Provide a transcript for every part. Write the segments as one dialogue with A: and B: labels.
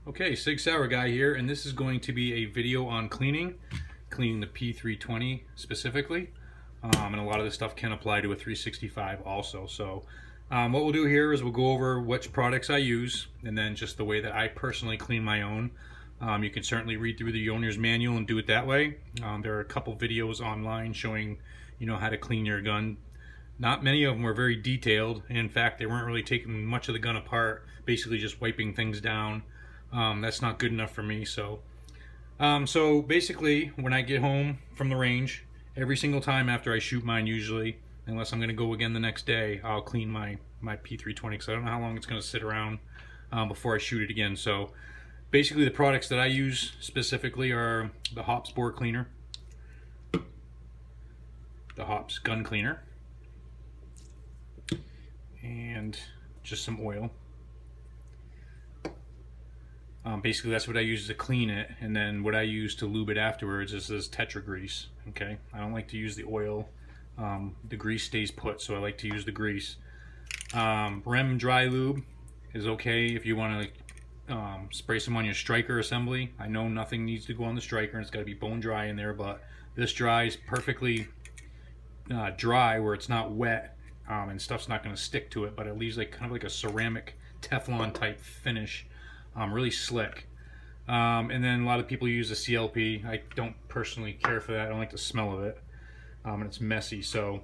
A: Okay, Sig Sauer guy here, and this is going to be a video on cleaning the P320 specifically. And a lot of this stuff can apply to a 365 also. So what we'll do here is we'll go over which products I use and then just the way that I personally clean my own. You can certainly read through the owner's manual and do it that way. There are a couple videos online showing how to clean your gun. Not many of them were very detailed. In fact, they weren't really taking much of the gun apart, basically just wiping things down. That's not good enough for me. So basically, when I get home from the range, every single time after I shoot mine, usually, unless I'm going to go again the next day, I'll clean my P320 because I don't know how long it's going to sit around before I shoot it again. So basically, the products that I use specifically are the Hops bore cleaner, the Hops gun cleaner, and just some oil. Basically, that's what I use to clean it, and then what I use to lube it afterwards is this Tetra grease. Okay, I don't like to use the oil. The grease stays put, so I like to use the grease. Rem dry lube is okay if you want to spray some on your striker assembly. I know nothing needs to go on the striker, and it's got to be bone dry in there, but this dries perfectly dry where it's not wet, and stuff's not going to stick to it, but it leaves kind of like a ceramic Teflon type finish. Really slick. And then a lot of people use the CLP. I don't personally care for that. I don't like the smell of it. And it's messy. So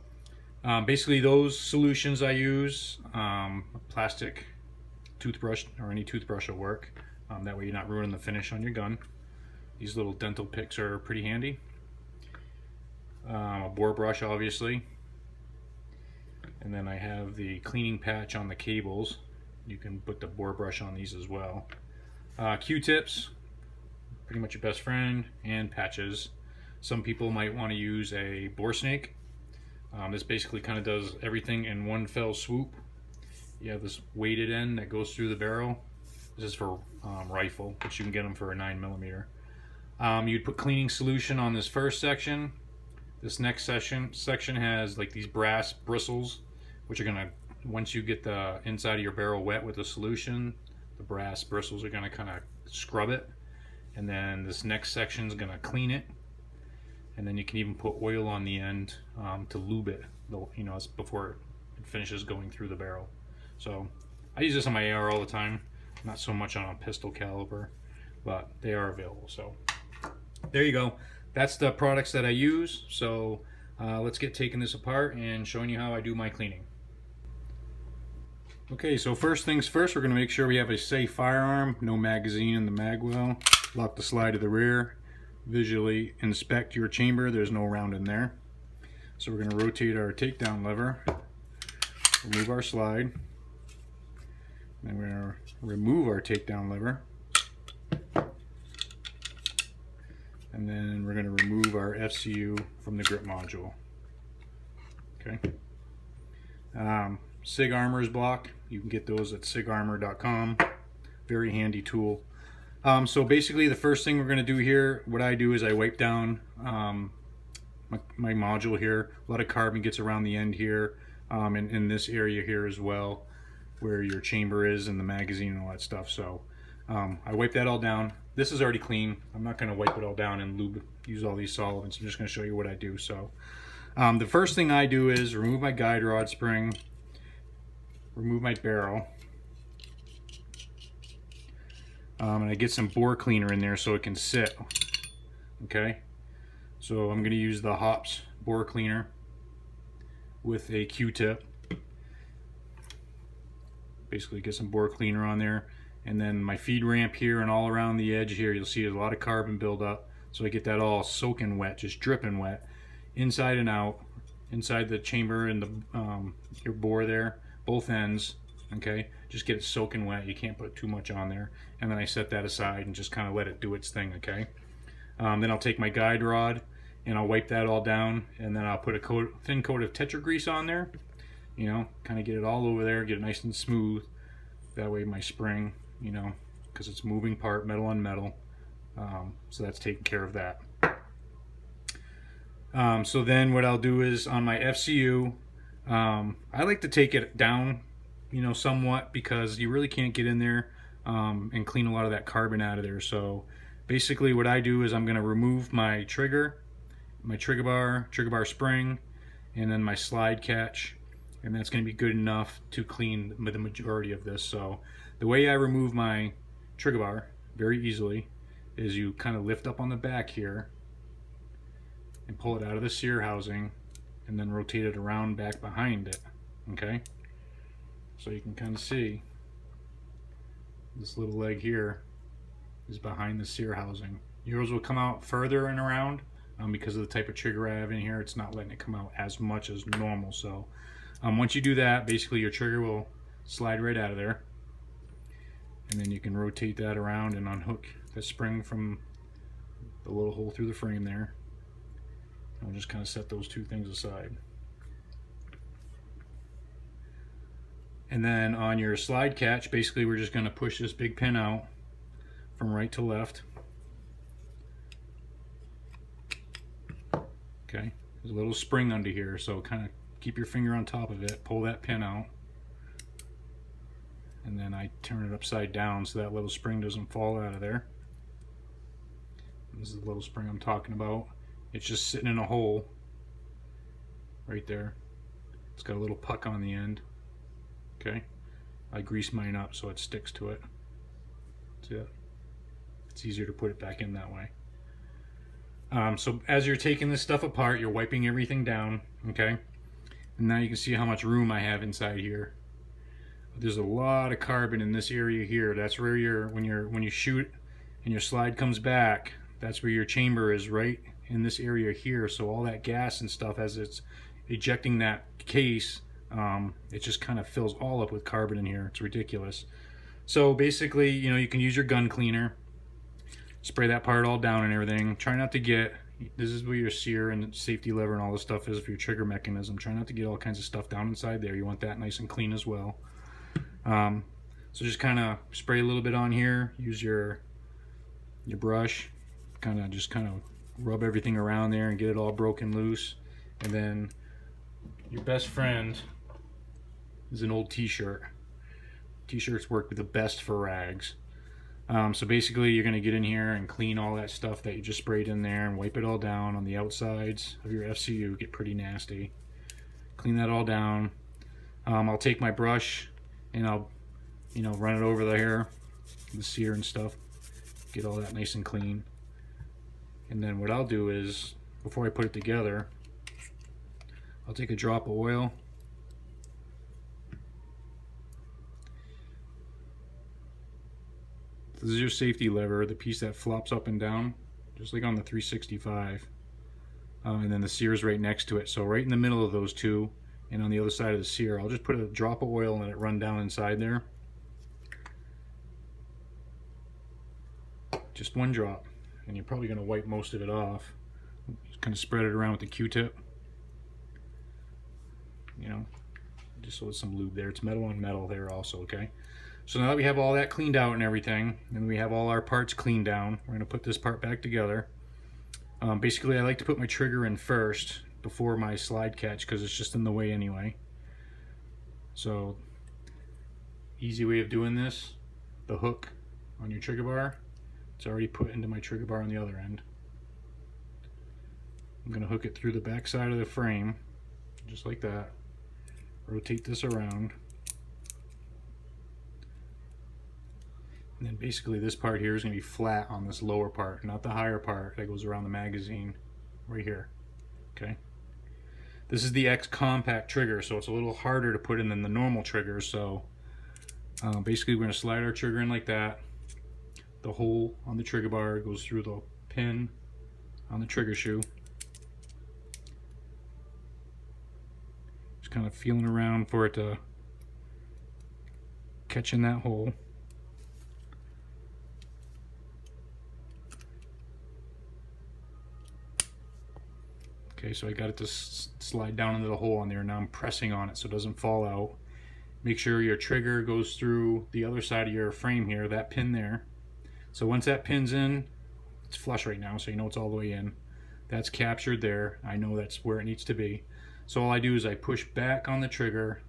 A: basically those solutions I use, a plastic toothbrush or any toothbrush will work. That way you're not ruining the finish on your gun. These little dental picks are pretty handy. A bore brush, obviously. And then I have the cleaning patch on the cables. You can put the bore brush on these as well. Q-tips, pretty much your best friend, and patches. Some people might want to use a bore snake. This basically kind of does everything in one fell swoop. You have this weighted end that goes through the barrel. This is for rifle, but you can get them for a 9mm. You'd put cleaning solution on this first section. This next section has like these brass bristles, which are gonna, once you get the inside of your barrel wet with the solution, the brass bristles are going to kind of scrub it. And then this next section is going to clean it. And then you can even put oil on the end to lube it, before it finishes going through the barrel. So I use this on my AR all the time, not so much on a pistol caliber, but they are available. So there you go. That's the products that I use. So let's get taking this apart and showing you how I do my cleaning. Okay, so first things first, we're going to make sure we have a safe firearm, no magazine in the mag well. Lock the slide to the rear. Visually inspect your chamber. There's no round in there. So we're going to rotate our takedown lever. Remove our slide. Then we're going to remove our takedown lever. And then we're going to remove our FCU from the grip module. Okay. Sig Armor's block. You can get those at sigarmor.com. Very handy tool. So basically the first thing we're going to do here, what I do is I wipe down my module here. A lot of carbon gets around the end here, and in this area here as well, where your chamber is and the magazine and all that stuff. So I wipe that all down. This is already clean. I'm not going to wipe it all down and use all these solvents. I'm just going to show you what I do. So the first thing I do is remove my guide rod spring, remove my barrel, and I get some bore cleaner in there so it can sit. Okay, so I'm going to use the Hops bore cleaner with a Q-tip. Basically get some bore cleaner on there, and then my feed ramp here and all around the edge here, you'll see there's a lot of carbon buildup, so I get that all soaking wet, just dripping wet, inside and out, inside the chamber and the your bore there, both ends. Okay, just get it soaking wet. You can't put too much on there. And then I set that aside and just kind of let it do its thing. Okay, then I'll take my guide rod and I'll wipe that all down, and then I'll put a thin coat of Tetra grease on there, kind of get it all over there, get it nice and smooth. That way my spring, because it's moving part, metal on metal, so that's taking care of that. So then what I'll do is on my FCU, I like to take it down, somewhat, because you really can't get in there and clean a lot of that carbon out of there. So basically what I do is I'm going to remove my trigger bar spring, and then my slide catch, and that's going to be good enough to clean the majority of this. So the way I remove my trigger bar very easily is you kind of lift up on the back here and pull it out of the sear housing, and then rotate it around back behind it. Okay, so you can kind of see this little leg here is behind the sear housing. Yours will come out further and around because of the type of trigger I have in here. It's not letting it come out as much as normal. So once you do that, basically your trigger will slide right out of there, and then you can rotate that around and unhook the spring from the little hole through the frame there. I'll just kind of set those two things aside. And then on your slide catch, basically we're just going to push this big pin out from right to left. Okay, there's a little spring under here, so kind of keep your finger on top of it, pull that pin out, and then I turn it upside down so that little spring doesn't fall out of there. This is the little spring I'm talking about. It's just sitting in a hole right there. It's got a little puck on the end. Okay, I grease mine up so it sticks to it. See it? It's easier to put it back in that way. So as you're taking this stuff apart, you're wiping everything down. Okay, and now you can see how much room I have inside here. There's a lot of carbon in this area here. That's where when you shoot and your slide comes back, that's where your chamber is, right in this area here. So all that gas and stuff, as it's ejecting that case, it just kind of fills all up with carbon in here. It's ridiculous. So basically, you know, you can use your gun cleaner, spray that part all down and everything. Try not to get, this is where your sear and safety lever and all this stuff is for your trigger mechanism. Try not to get all kinds of stuff down inside there. You want that nice and clean as well. So just kind of spray a little bit on here. Use your brush, kind of rub everything around there and get it all broken loose. And then your best friend is an old t-shirt. T-shirts work the best for rags. So basically you're going to get in here and clean all that stuff that you just sprayed in there and wipe it all down on the outsides of your FCU. Get pretty nasty. Clean that all down. I'll take my brush and I'll, you know, run it over there, the sear and stuff. Get all that nice and clean. And then what I'll do is, before I put it together, I'll take a drop of oil. This is your safety lever, the piece that flops up and down, just like on the 365. And then the sear is right next to it. So right in the middle of those two, and on the other side of the sear, I'll just put a drop of oil and let it run down inside there. Just one drop. And you're probably going to wipe most of it off. Just kind of spread it around with the Q-tip. You know, just so there's some lube there. It's metal on metal there also, okay? So now that we have all that cleaned out and everything, and we have all our parts cleaned down, we're going to put this part back together. Basically, I like to put my trigger in first before my slide catch because it's just in the way anyway. So, easy way of doing this, the hook on your trigger bar, it's already put into my trigger bar on the other end. I'm going to hook it through the back side of the frame, just like that. Rotate this around. And then basically this part here is going to be flat on this lower part, not the higher part that goes around the magazine right here. Okay. This is the X compact trigger, so it's a little harder to put in than the normal trigger. So basically we're going to slide our trigger in like that. The hole on the trigger bar goes through the pin on the trigger shoe. Just kind of feeling around for it to catch in that hole. Okay, so I got it to slide down into the hole on there. Now I'm pressing on it so it doesn't fall out. Make sure your trigger goes through the other side of your frame here, that pin there. So once that pin's in, it's flush right now, so you know it's all the way in. That's captured there. I know that's where it needs to be. So all I do is I push back on the trigger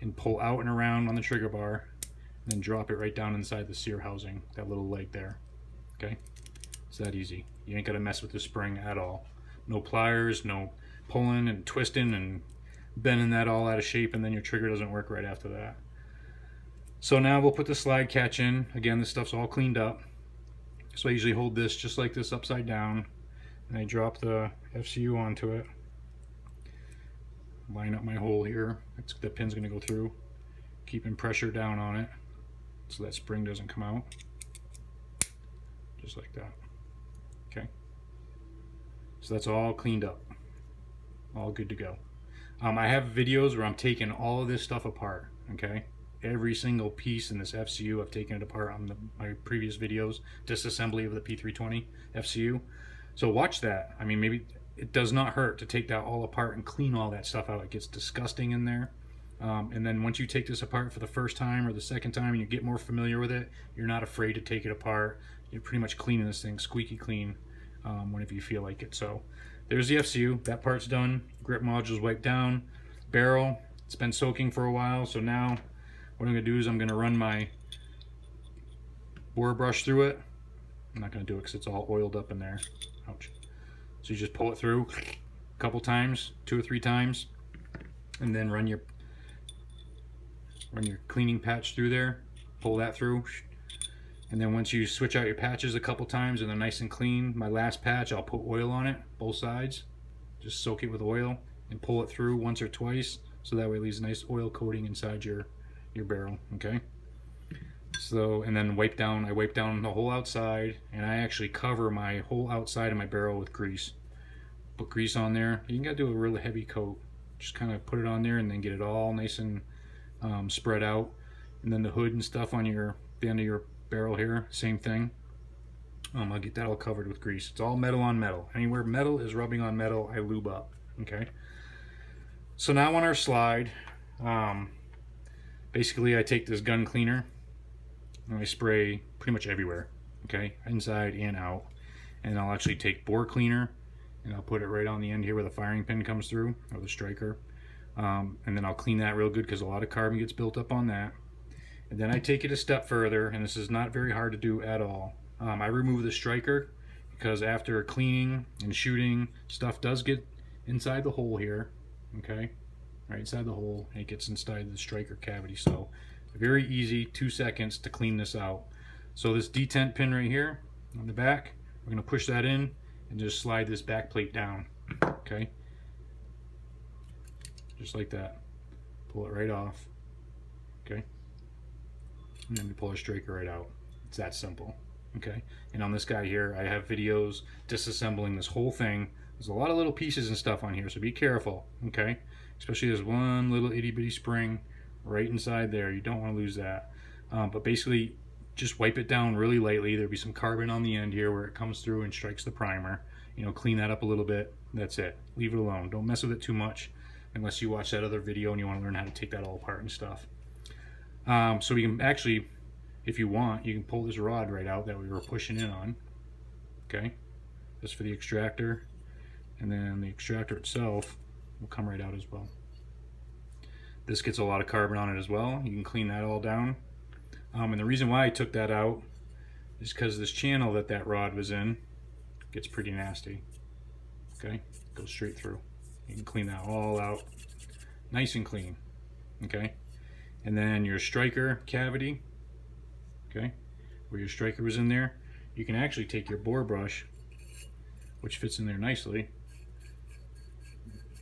A: and pull out and around on the trigger bar. then drop it right down inside the sear housing, that little leg there. Okay, it's that easy. You ain't gotta mess with the spring at all. No pliers, no pulling and twisting and bending that all out of shape, and then your trigger doesn't work right after that. So now we'll put the slide catch in. Again, this stuff's all cleaned up. So I usually hold this just like this upside down, and I drop the FCU onto it. Line up my hole here. The pin's gonna go through. Keeping pressure down on it so that spring doesn't come out. Just like that. Okay. So that's all cleaned up. All good to go. I have videos where I'm taking all of this stuff apart, okay? Every single piece in this FCU, I've taken it apart on my previous videos, disassembly of the P320 FCU. So watch that. I mean, maybe it does not hurt to take that all apart and clean all that stuff out. It gets disgusting in there. And then once you take this apart for the first time or the second time and you get more familiar with it, you're not afraid to take it apart. You're pretty much cleaning this thing squeaky clean whenever you feel like it. So there's the FCU. That part's done. Grip module's wiped down. Barrel, it's been soaking for a while. So now what I'm going to do is I'm going to run my bore brush through it. I'm not going to do it because it's all oiled up in there. Ouch. So you just pull it through a couple times, 2 or 3 times, and then run your cleaning patch through there. Pull that through. And then once you switch out your patches a couple times and they're nice and clean, my last patch, I'll put oil on it, both sides. Just soak it with oil and pull it through once or twice, so that way it leaves a nice oil coating inside your barrel, okay? So, and then I wipe down the whole outside, and I actually cover my whole outside of my barrel with grease. Put grease on there. You gotta do a really heavy coat. Just kind of put it on there and then get it all nice and spread out. And then the hood and stuff on the end of your barrel here, same thing. I'll get that all covered with grease. It's all metal on metal. Anywhere metal is rubbing on metal, I lube up. Okay. So now on our slide, basically I take this gun cleaner and I spray pretty much everywhere. Okay, inside and out. And I'll actually take bore cleaner and I'll put it right on the end here where the firing pin comes through, or the striker. And then I'll clean that real good because a lot of carbon gets built up on that. And then I take it a step further, and this is not very hard to do at all. I remove the striker because after cleaning and shooting, stuff does get inside the hole here, okay? Right inside the hole, and it gets inside the striker cavity. So very easy, 2 seconds to clean this out. So this detent pin right here on the back, we're gonna push that in and just slide this back plate down, okay? Just like that. Pull it right off, okay? And then we pull our striker right out. It's that simple, okay? And on this guy here, I have videos disassembling this whole thing. There's a lot of little pieces and stuff on here, so be careful, okay? Especially there's one little itty bitty spring right inside there. You don't want to lose that. But basically, just wipe it down really lightly. There'll be some carbon on the end here where it comes through and strikes the primer. You know, clean that up a little bit. That's it. Leave it alone. Don't mess with it too much unless you watch that other video and you want to learn how to take that all apart and stuff. So we can actually, if you want, you can pull this rod right out that we were pushing in on. Okay, that's for the extractor, and then the extractor itself will come right out as well. This gets a lot of carbon on it as well. You can clean that all down. And the reason why I took that out is because this channel that rod was in gets pretty nasty. Okay, goes straight through. You can clean that all out, nice and clean. Okay. And then your striker cavity, okay, where your striker was in there, you can actually take your bore brush, which fits in there nicely,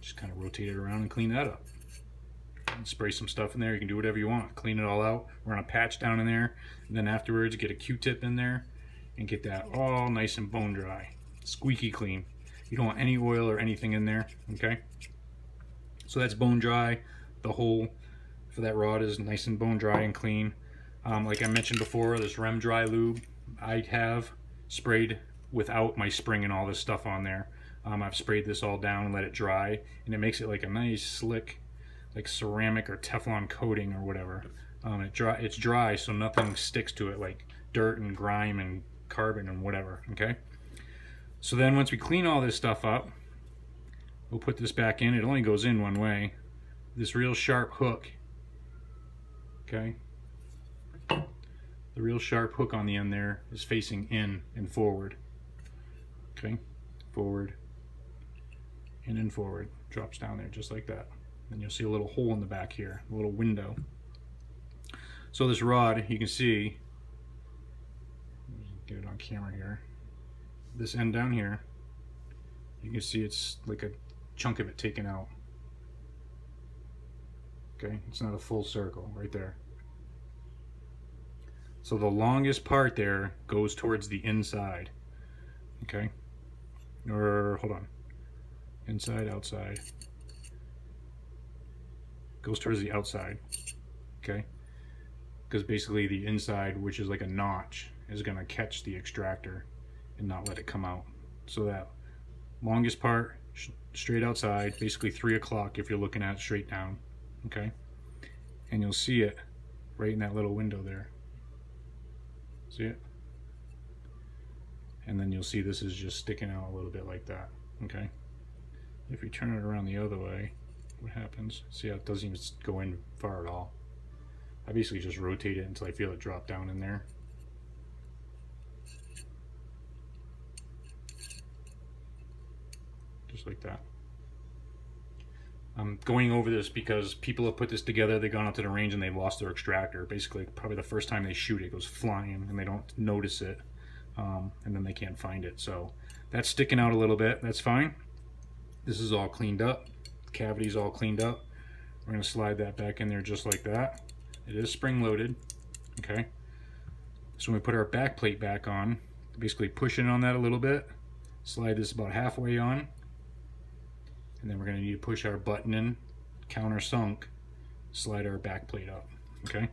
A: just kind of rotate it around and clean that up. And spray some stuff in there. You can do whatever you want. Clean it all out. Run a patch down in there, and then afterwards get a Q-tip in there and get that all nice and bone dry, squeaky clean. You don't want any oil or anything in there, okay? So that's bone dry. The hole for that rod is nice and bone dry and clean. Like I mentioned before, this Rem Dry lube I have sprayed without my spring and all this stuff on there. I've sprayed this all down and let it dry, and it makes it like a nice slick, like ceramic or Teflon coating or whatever. It's dry, so nothing sticks to it like dirt and grime and carbon and whatever, okay? So then once we clean all this stuff up, we'll put this back in. It only goes in one way. This real sharp hook, okay? The real sharp hook on the end there is facing in and forward. Okay, forward, in and forward. Drops down there just like that. And you'll see a little hole in the back here, a little window. So this rod, you can see, get it on camera here, this end down here, you can see it's like a chunk of it taken out. Okay, it's not a full circle right there. So the longest part there goes towards the inside. Okay, or hold on, inside, outside, goes towards the outside. Okay, because basically the inside, which is like a notch, is going to catch the extractor and not let it come out. So that longest part straight outside, basically 3 o'clock if you're looking at it straight down. Okay, and you'll see it right in that little window there. See it? And then you'll see this is just sticking out a little bit like that. Okay, if you turn it around the other way, what happens? See how it doesn't even go in far at all. I basically just rotate it until I feel it drop down in there. Just like that. I'm going over this because people have put this together, they've gone out to the range and they've lost their extractor. Basically, probably the first time they shoot it, it goes flying and they don't notice it, and then they can't find it. So that's sticking out a little bit, that's fine. This is all cleaned up, the cavity's all cleaned up. We're going to slide that back in there just like that. It is spring loaded. Okay, so when we put our back plate back on, basically push in on that a little bit, slide this about halfway on, and then we're going to need to push our button in, countersunk, slide our back plate up. Okay,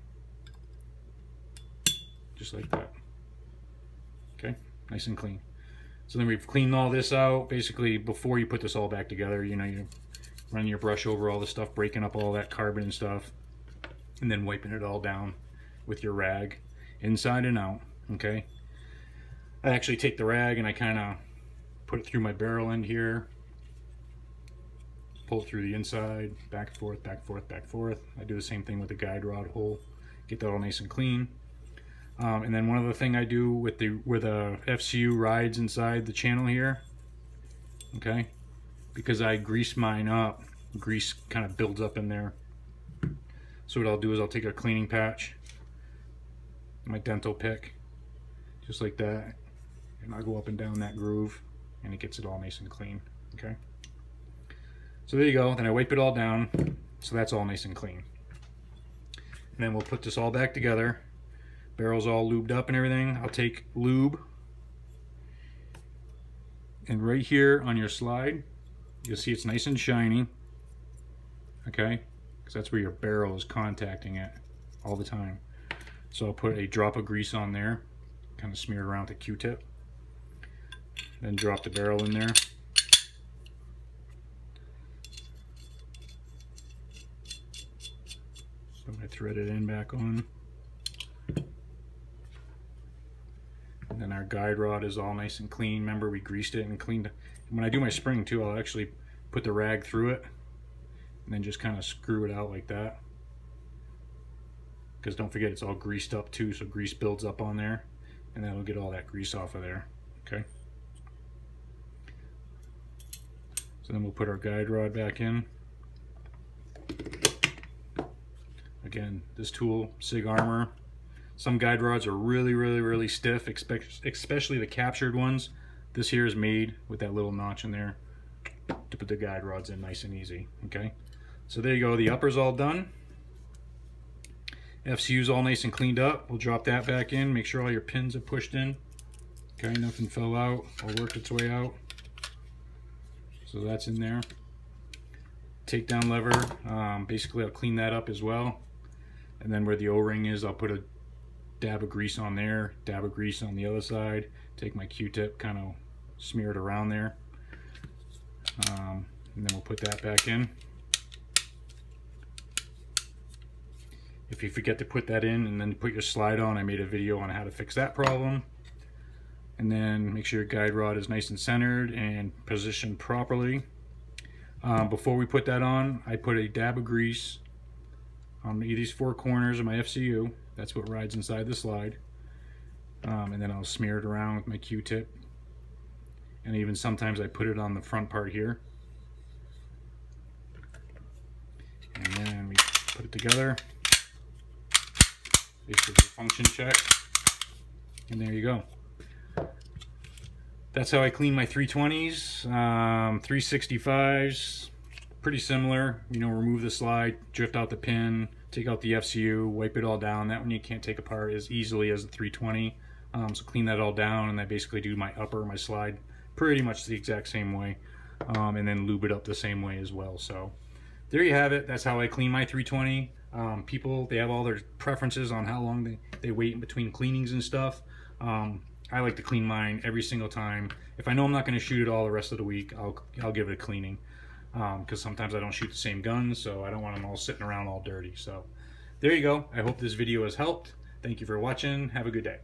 A: just like that. Okay, nice and clean. So then we've cleaned all this out. Basically, before you put this all back together, you know, you run your brush over all the stuff, breaking up all that carbon and stuff, and then wiping it all down with your rag inside and out. Okay, I actually take the rag and I kind of put it through my barrel end here, pull it through the inside, back and forth, back and forth, back and forth. I do the same thing with the guide rod hole, get that all nice and clean. And then one other thing I do with where the FCU rides inside the channel here, okay, because I grease mine up, grease kind of builds up in there. So what I'll do is I'll take a cleaning patch, my dental pick, just like that, and I'll go up and down that groove and it gets it all nice and clean. Okay, so there you go. Then I wipe it all down, so that's all nice and clean. And then we'll put this all back together. Barrel's all lubed up and everything. I'll take lube, and right here on your slide you'll see it's nice and shiny. Okay, because that's where your barrel is contacting it all the time. So I'll put a drop of grease on there, kind of smear it around with a Q-tip, then drop the barrel in there. So I'm going to thread it in back on. And then our guide rod is all nice and clean. Remember, we greased it and cleaned it. And when I do my spring too, I'll actually put the rag through it and then just kind of screw it out like that. Because don't forget, it's all greased up too, so grease builds up on there, and that'll get all that grease off of there. Okay. So then we'll put our guide rod back in. Again, this tool, Sig Armor. Some guide rods are really stiff, especially the captured ones. This here is made with that little notch in there to put the guide rods in nice and easy. Okay, so there you go. The upper's all done. FCU's all nice and cleaned up. We'll drop that back in. Make sure all your pins are pushed in. Okay, nothing fell out or worked its way out. So that's in there. Takedown lever. Basically, I'll clean that up as well. And then where the O-ring is, I'll put a dab of grease on there, dab of grease on the other side, take my Q-tip, kind of smear it around there, and then we'll put that back in. If you forget to put that in and then put your slide on, I made a video on how to fix that problem. And then make sure your guide rod is nice and centered and positioned properly. Before we put that on, I put a dab of grease on these 4 corners of my FCU. That's what rides inside the slide. and then I'll smear it around with my Q-tip, and even sometimes I put it on the front part here, and then we put it together, basically function check, and there you go. That's how I clean my 320s. 365s, pretty similar. You know, remove the slide, drift out the pin, take out the FCU, wipe it all down. That one you can't take apart as easily as the 320. So clean that all down, and I basically do my upper, my slide, pretty much the exact same way. And then lube it up the same way as well. So there you have it. That's how I clean my 320. People, they have all their preferences on how long they wait in between cleanings and stuff. I like to clean mine every single time. If I know I'm not going to shoot it all the rest of the week, I'll give it a cleaning. Because sometimes I don't shoot the same guns, so I don't want them all sitting around all dirty. So there you go. I hope this video has helped. Thank you for watching. Have a good day.